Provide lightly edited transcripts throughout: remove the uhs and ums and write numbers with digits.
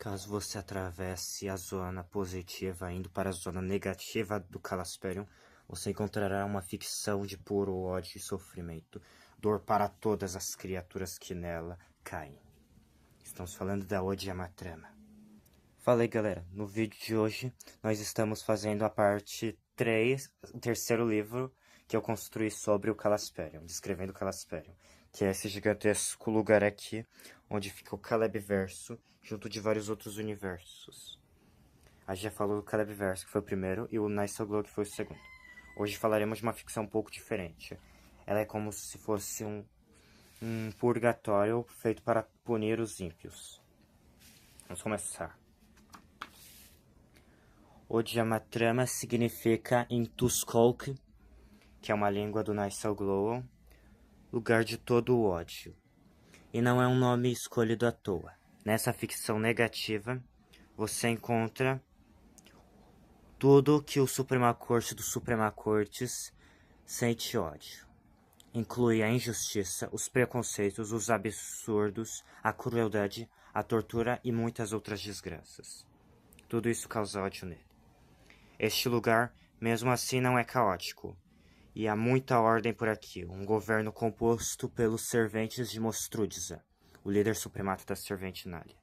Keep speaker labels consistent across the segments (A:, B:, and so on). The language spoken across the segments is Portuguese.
A: Caso você atravesse a zona positiva indo para a zona negativa do Calasperium, você encontrará uma ficção de puro ódio e sofrimento, dor para todas as criaturas que nela caem. Estamos falando da Odiamatrama. Fala aí, galera, no vídeo de hoje nós estamos fazendo a parte 3, o terceiro livro que eu construí sobre o Calasperium, descrevendo o Calasperium, que é esse gigantesco lugar aqui, onde fica o Celebiverso, junto de vários outros universos. A gente já falou do Celebiverso, que foi o primeiro, e o Nicelglow, que foi o segundo. Hoje falaremos de uma ficção um pouco diferente. Ela é como se fosse um purgatório feito para punir os ímpios. Vamos começar. Odiamatrama significa em Tuscolk, que é uma língua do Nicelglow, lugar de todo o ódio. E não é um nome escolhido à toa. Nessa ficção negativa, você encontra tudo que o Suprema Corte dos Suprema Cortes sente ódio. Inclui a injustiça, os preconceitos, os absurdos, a crueldade, a tortura e muitas outras desgraças. Tudo isso causa ódio nele. Este lugar, mesmo assim, não é caótico. E há muita ordem por aqui, um governo composto pelos serventes de Mostrúdiza, o líder supremato da Serventinália.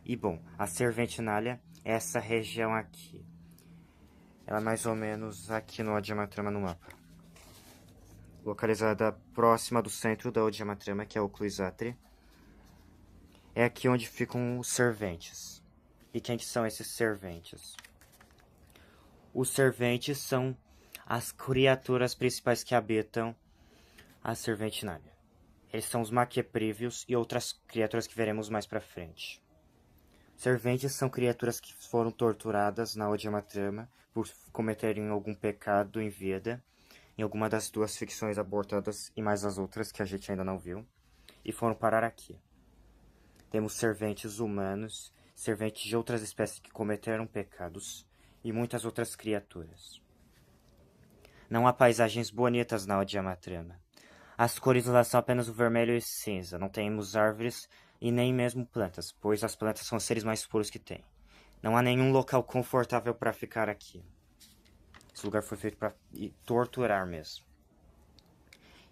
A: E bom, a Serventinália é essa região aqui. Ela é mais ou menos aqui no Odiamatrama no mapa. Localizada próxima do centro da Odiamatrama, que é o Cluizatre. É aqui onde ficam os serventes. E quem que são esses serventes? Os serventes são as criaturas principais que habitam a Serventinália. Eles são os Maqueprívios e outras criaturas que veremos mais pra frente. Serventes são criaturas que foram torturadas na Odiamatrama por cometerem algum pecado em vida, em alguma das duas ficções abortadas e mais as outras que a gente ainda não viu, e foram parar aqui. Temos serventes humanos, serventes de outras espécies que cometeram pecados e muitas outras criaturas. Não há paisagens bonitas na Odiamatrama. As cores lá são apenas o vermelho e cinza. Não temos árvores e nem mesmo plantas, pois as plantas são os seres mais puros que tem. Não há nenhum local confortável para ficar aqui. Esse lugar foi feito para torturar mesmo.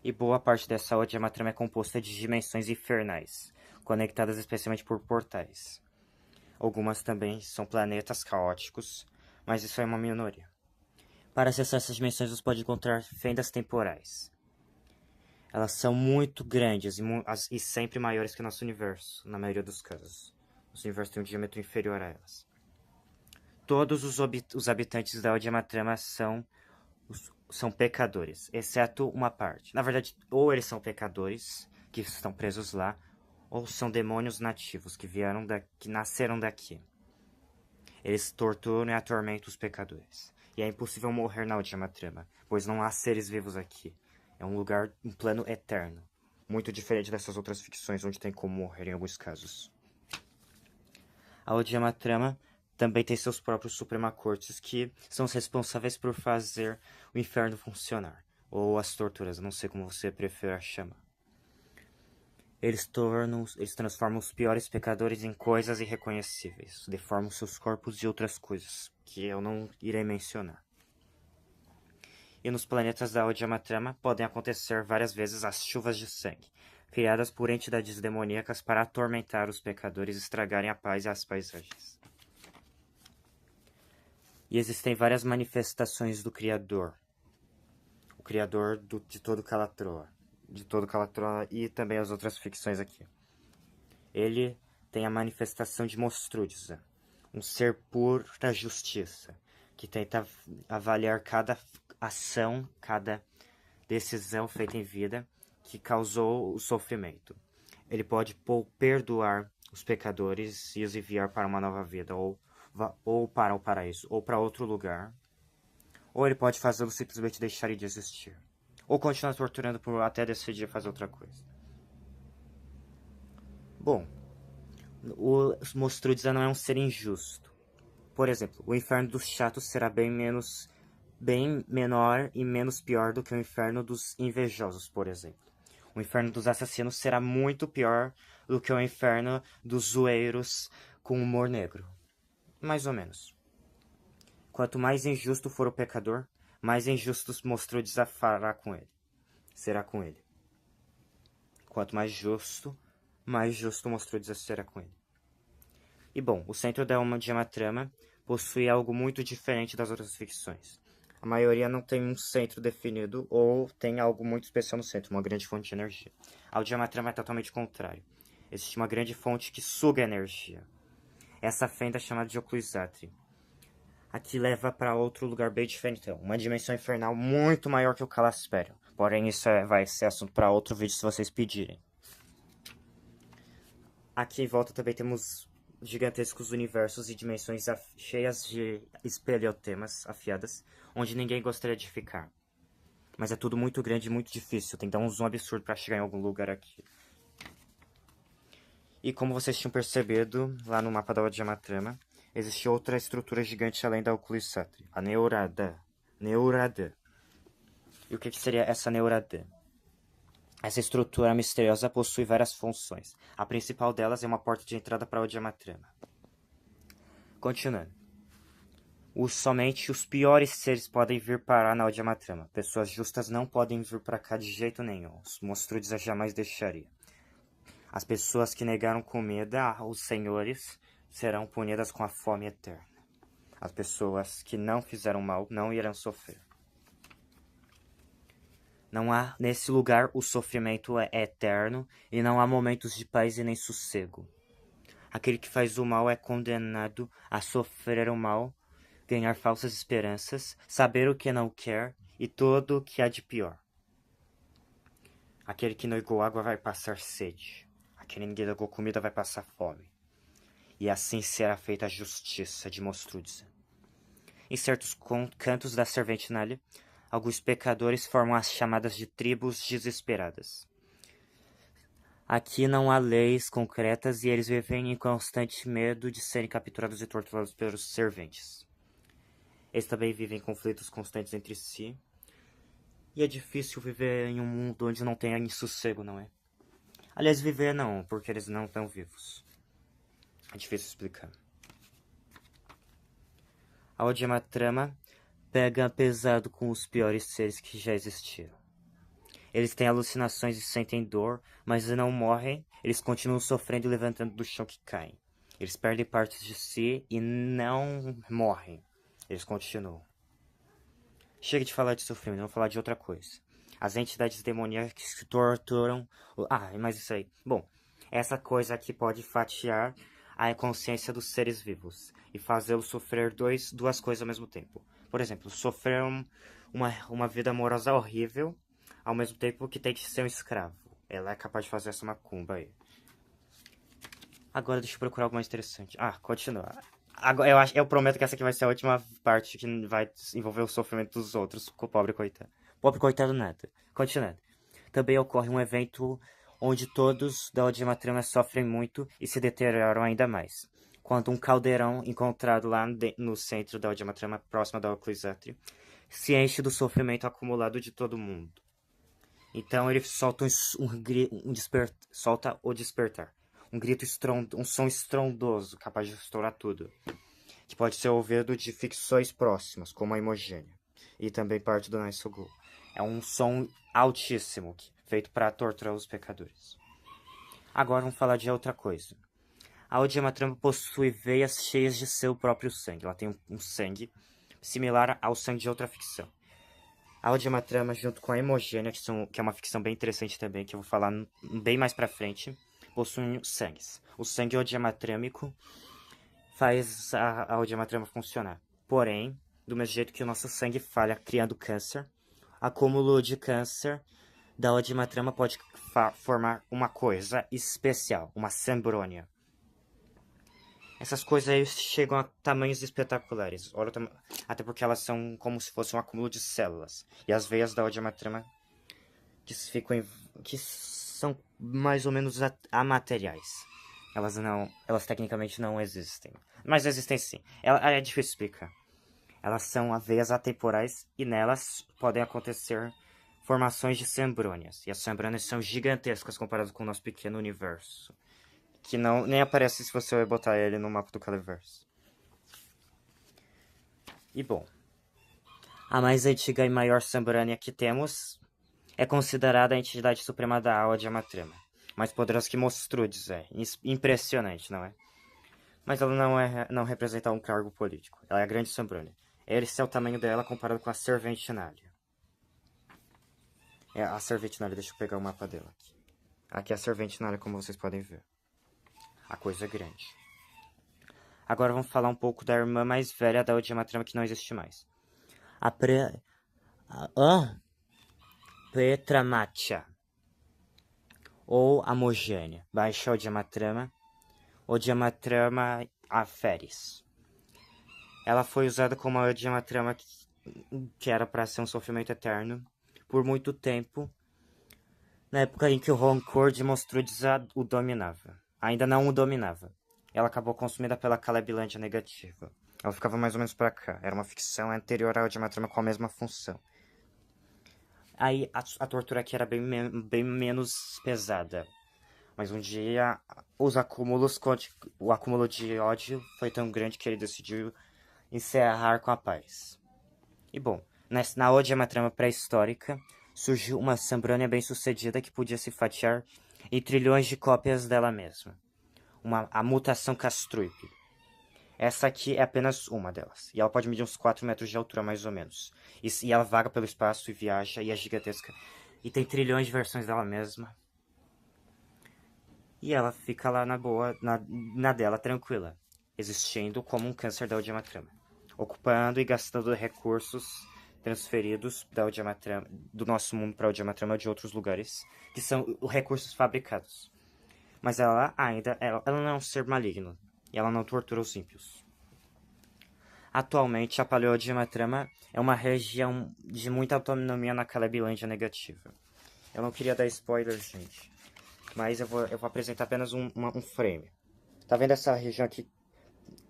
A: E boa parte dessa Odiamatrama é composta de dimensões infernais, conectadas especialmente por portais. Algumas também são planetas caóticos, mas isso é uma minoria. Para acessar essas dimensões, você pode encontrar fendas temporais. Elas são muito grandes e sempre maiores que o nosso universo, na maioria dos casos. Nosso universo tem um diâmetro inferior a elas. Todos os habitantes da Odiamatrama são pecadores, exceto uma parte. Na verdade, ou eles são pecadores, que estão presos lá, ou são demônios nativos, que nasceram daqui. Eles torturam e atormentam os pecadores. E é impossível morrer na Odiamatrama, pois não há seres vivos aqui. É um lugar, um plano eterno. Muito diferente dessas outras ficções, onde tem como morrer em alguns casos. A Odiamatrama também tem seus próprios Suprema Cortes, que são os responsáveis por fazer o inferno funcionar. Ou as torturas, não sei como você prefere chamar. Eles transformam os piores pecadores em coisas irreconhecíveis. Deformam seus corpos de outras coisas, que eu não irei mencionar. E nos planetas da Odiamatrama podem acontecer várias vezes as chuvas de sangue, criadas por entidades demoníacas para atormentar os pecadores e estragarem a paz e as paisagens. E existem várias manifestações do Criador. O Criador de todo Calatrava. De todo Calatrava e também as outras ficções aqui. Ele tem a manifestação de Mostrúdiza, um ser pura justiça, que tenta avaliar cada ação, cada decisão feita em vida que causou o sofrimento. Ele pode perdoar os pecadores e os enviar para uma nova vida, ou para o paraíso, ou para outro lugar. Ou ele pode fazê-los simplesmente deixarem de existir. Ou continuar torturando por até decidir fazer outra coisa. Bom, o Mostrúdiza não é um ser injusto. Por exemplo, o inferno dos chatos será bem menor e menos pior do que o inferno dos invejosos, por exemplo. O inferno dos assassinos será muito pior do que o inferno dos zoeiros com humor negro. Mais ou menos. Quanto mais injusto for o pecador, mais injusto mostrou desafará com ele. Será com ele. Quanto mais justo mostrou será com ele. E bom, o centro da Uma de uma Trama possui algo muito diferente das outras ficções. A maioria não tem um centro definido ou tem algo muito especial no centro, uma grande fonte de energia. A de uma Trama é totalmente contrário. Existe uma grande fonte que suga a energia. Essa fenda é chamada de Oclusatri. Aqui leva para outro lugar bem diferente, então. Uma dimensão infernal muito maior que o Calaspério. Porém, isso vai ser assunto para outro vídeo se vocês pedirem. Aqui em volta também temos gigantescos universos e dimensões cheias de espelhotemas afiadas, onde ninguém gostaria de ficar. Mas é tudo muito grande e muito difícil, tem que dar um zoom absurdo para chegar em algum lugar aqui. E como vocês tinham percebido, lá no mapa da Odiyama-trama, existe outra estrutura gigante além da Oclusatri, a Neurada. E o que seria essa Neurada? Essa estrutura misteriosa possui várias funções. A principal delas é uma porta de entrada para a Odiyama-trama. Continuando. Somente os piores seres podem vir parar na Odiyama-trama. Pessoas justas não podem vir para cá de jeito nenhum. Os monstruos jamais deixaria. As pessoas que negaram comida aos senhores serão punidas com a fome eterna. As pessoas que não fizeram mal não irão sofrer. Não há, nesse lugar, o sofrimento é eterno e não há momentos de paz e nem sossego. Aquele que faz o mal é condenado a sofrer o mal, ganhar falsas esperanças, saber o que não quer e tudo o que há de pior. Aquele que negou água vai passar sede. Aquele que negou comida vai passar fome. E assim será feita a justiça de Mostrudza. Em certos cantos da Serventinale, alguns pecadores formam as chamadas de tribos desesperadas. Aqui não há leis concretas e eles vivem em constante medo de serem capturados e torturados pelos serventes. Eles também vivem em conflitos constantes entre si. E é difícil viver em um mundo onde não tenha sossego, não é? Aliás, viver não, porque eles não estão vivos. É difícil explicar. A Odiyama-trama pega pesado com os piores seres que já existiram. Eles têm alucinações e sentem dor, mas não morrem. Eles continuam sofrendo e levantando do chão que caem. Eles perdem partes de si e não morrem. Eles continuam. Chega de falar de sofrimento, vamos falar de outra coisa. As entidades demoníacas que torturam... mas isso aí. Bom, essa coisa aqui pode fatiar a consciência dos seres vivos e fazê-los sofrer duas coisas ao mesmo tempo. Por exemplo, sofrer uma vida amorosa horrível, ao mesmo tempo que tem que ser um escravo. Ela é capaz de fazer essa macumba aí. Agora deixa eu procurar algo mais interessante. Continua. Agora, eu prometo que essa aqui vai ser a última parte que vai envolver o sofrimento dos outros com o pobre coitado. Pobre coitado nada. Continuando. Também ocorre um evento onde todos da Odiyama-trama sofrem muito e se deterioram ainda mais. Quando um caldeirão encontrado lá no centro da Odiyama-trama, próximo da Oclusatri, se enche do sofrimento acumulado de todo mundo. Então ele solta solta o despertar. Um som estrondoso, capaz de estourar tudo. Que pode ser ouvido de ficções próximas, como a Imogênia. E também parte do Naisogou. É um som altíssimo, feito para torturar os pecadores. Agora vamos falar de outra coisa. A Odiyama-trama possui veias cheias de seu próprio sangue. Ela tem um sangue similar ao sangue de outra ficção. A Odiyama-trama, junto com a Imogênia, que é uma ficção bem interessante também, que eu vou falar bem mais pra frente, possuem sangues. O sangue odiyamatrâmico faz a Odiyama-trama funcionar. Porém, do mesmo jeito que o nosso sangue falha criando câncer, acúmulo de câncer da Odiyama-trama pode formar uma coisa especial, uma sembrônia. Essas coisas aí chegam a tamanhos espetaculares, até porque elas são como se fosse um acúmulo de células. E as veias da Odiyama-trama que são mais ou menos amateriais. Elas tecnicamente não existem. Mas existem sim. É difícil explicar. Elas são veias atemporais e nelas podem acontecer formações de sembrônias. E as sembrônias são gigantescas comparadas com o nosso pequeno universo. que não nem aparece se você botar ele no mapa do Caliverse. E bom, a mais antiga e maior Sambrânia que temos é considerada a entidade suprema da Awa de Amatrema, mais poderosa que Mostrudes, impressionante, não é? Mas ela não representa um cargo político, ela é a grande Sambrânia. Esse é o tamanho dela comparado com a Serventinália. É a Serventinália, deixa eu pegar o mapa dela aqui. Aqui é a Serventinália, como vocês podem ver. A coisa é grande. Agora vamos falar um pouco da irmã mais velha da Odiamatrama que não existe mais. A Pretramatia. Ou Amogênia. Baixa Odiamatrama Aferis. Ela foi usada como a Odiamatrama que era para ser um sofrimento eterno por muito tempo, na época em que o rancor de Mostrudes o dominava. Ainda não o dominava. Ela acabou consumida pela Celebilândia negativa. Ela ficava mais ou menos pra cá. Era uma ficção anterior ao Odiamatrama com a mesma função. Aí a tortura aqui era bem menos pesada. Mas um dia o acúmulo de ódio foi tão grande que ele decidiu encerrar com a paz. E bom, na Odiamatrama pré-histórica, surgiu uma Sambrânia bem-sucedida que podia se fatiar em trilhões de cópias dela mesma. A mutação Castruip. Essa aqui é apenas uma delas. E ela pode medir uns 4 metros de altura, mais ou menos. E ela vaga pelo espaço e viaja, e é gigantesca. E tem trilhões de versões dela mesma. E ela fica lá na boa, na dela, tranquila. Existindo como um câncer da Odiamatrama. Ocupando e gastando recursos transferidos do nosso mundo para a Odiamatrama de outros lugares. Que são recursos fabricados. Mas ela não é um ser maligno. E ela não tortura os ímpios. Atualmente, a Paleodiamatrama é uma região de muita autonomia na Celebilândia negativa. Eu não queria dar spoiler, gente. Mas eu vou apresentar apenas um frame. Tá vendo essa região aqui?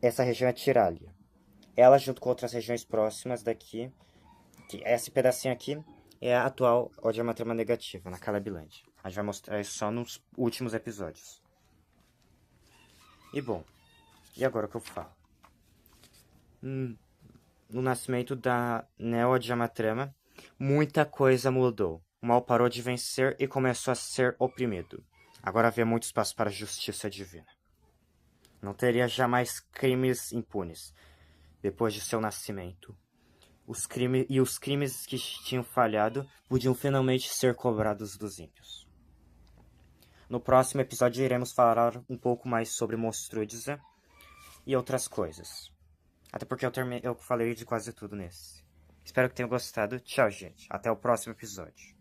A: Essa região é Tiralia. Ela, junto com outras regiões próximas daqui, esse pedacinho aqui é a atual Odiamatrama negativa, na Celebilândia. A gente vai mostrar isso só nos últimos episódios. E bom, e agora o que eu falo? No nascimento da Neo-Odiamatrama, muita coisa mudou. O mal parou de vencer e começou a ser oprimido. Agora havia muito espaço para a justiça divina. Não teria jamais crimes impunes depois de seu nascimento. Os crimes que tinham falhado podiam finalmente ser cobrados dos ímpios. No próximo episódio iremos falar um pouco mais sobre Mostrudziza e outras coisas. Até porque eu falei de quase tudo nesse. Espero que tenham gostado. Tchau, gente. Até o próximo episódio.